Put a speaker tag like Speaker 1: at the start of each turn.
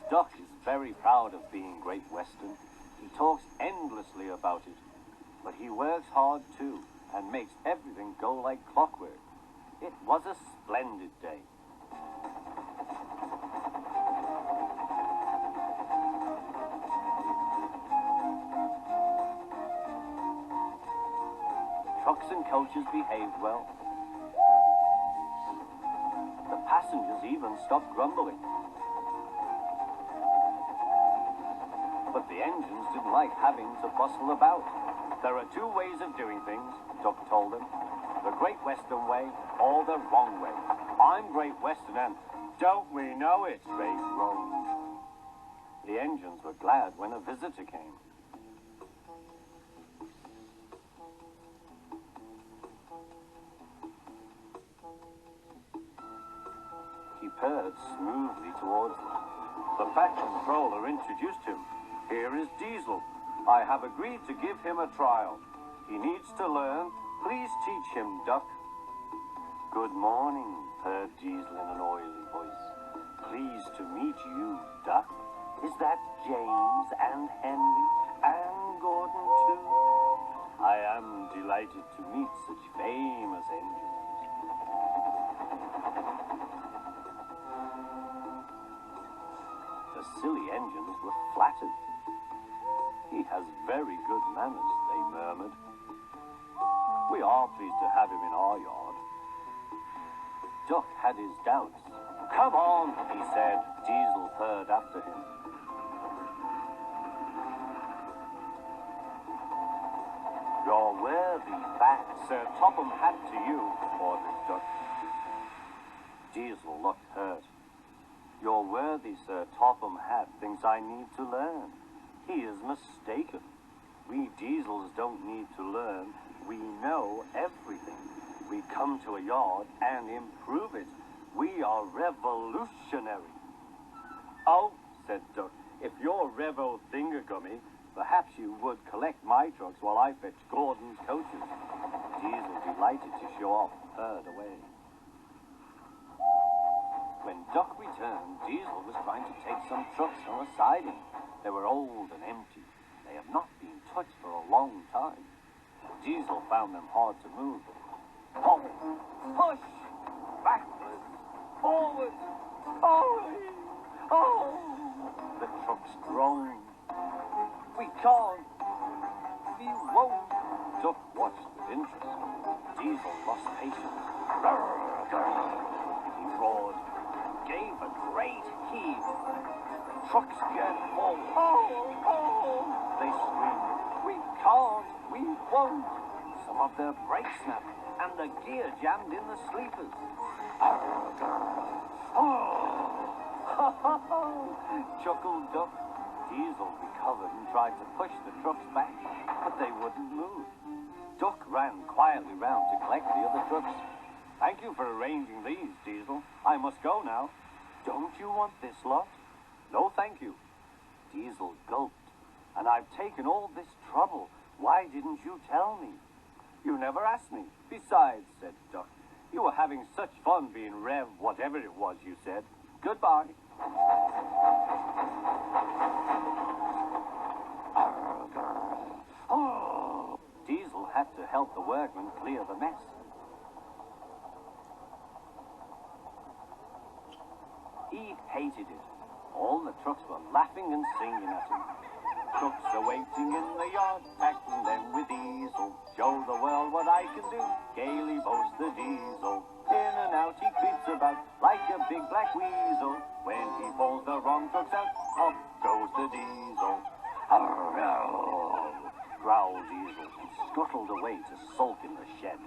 Speaker 1: Duck is very proud of being Great Western. He talks endlessly about it. But he works hard too, and makes everything go like clockwork. It was a splendid day. Trucks and coaches behaved well. The passengers even stopped grumbling. But the engines didn't like having to bustle about. There are two ways of doing things, Duck told them. The Great Western way or the wrong way. I'm Great Western and don't we know it's Great Wrong. The engines were glad when a visitor came. He purred smoothly towards them. The Fat Controller introduced him. Here is Diesel. I have agreed to give him a trial. He needs to learn. Please teach him, Duck. Good morning, purred Diesel in an oily voice. Pleased to meet you, Duck. Is that James and Henry and Gordon too? I am delighted to meet such famous engines. The silly engines were flattered. He has very good manners, they murmured. We are pleased to have him in our yard. Duck had his doubts. Come on, he said. Diesel purred after him. Your worthy back, Sir Topham Hat to you, ordered Duck. Diesel looked hurt. Your worthy Sir Topham Hat thinks I need to learn. He is mistaken. We Diesels don't need to learn. We know everything. We come to a yard and improve it. We are revolutionary. Oh, said Duck, if you're Revo Thingamgummy, perhaps you would collect my trucks while I fetch Gordon's coaches. Diesel, delighted to show off, purred away. When Duck returned, Diesel was trying to take some trucks from a siding. They were old and empty. They have not been touched for a long time. Diesel found them hard to move. Pull, push, backwards, forward, forward. Oh! The trucks groaned. We can't. We won't. Duck watched with interest. Diesel lost patience. He roared. Gave a great heave. Trucks geared forward. Oh! They screamed. We can't. We won't. Some of their brakes snapped, and the gear jammed in the sleepers. Chuckled Duck. Diesel recovered and tried to push the trucks back, but they wouldn't move. Duck ran quietly round to collect the other trucks. Thank you for arranging these, Diesel. I must go now. Don't you want this lot? No, thank you. Diesel gulped. And I've taken all this trouble. Why didn't you tell me? You never asked me. Besides, said Duck, you were having such fun being Rev whatever it was you said. Goodbye. Oh. Diesel had to help the workmen clear the mess. He hated it. All the trucks were laughing and singing at him. Trucks are waiting in the yard, packing them with Diesel. Show the world what I can do, gaily boasts the Diesel. In and out he creeps about like a big black weasel. When he pulls the wrong trucks out, up goes the Diesel. Growled Diesel and scuttled away to sulk in the shed.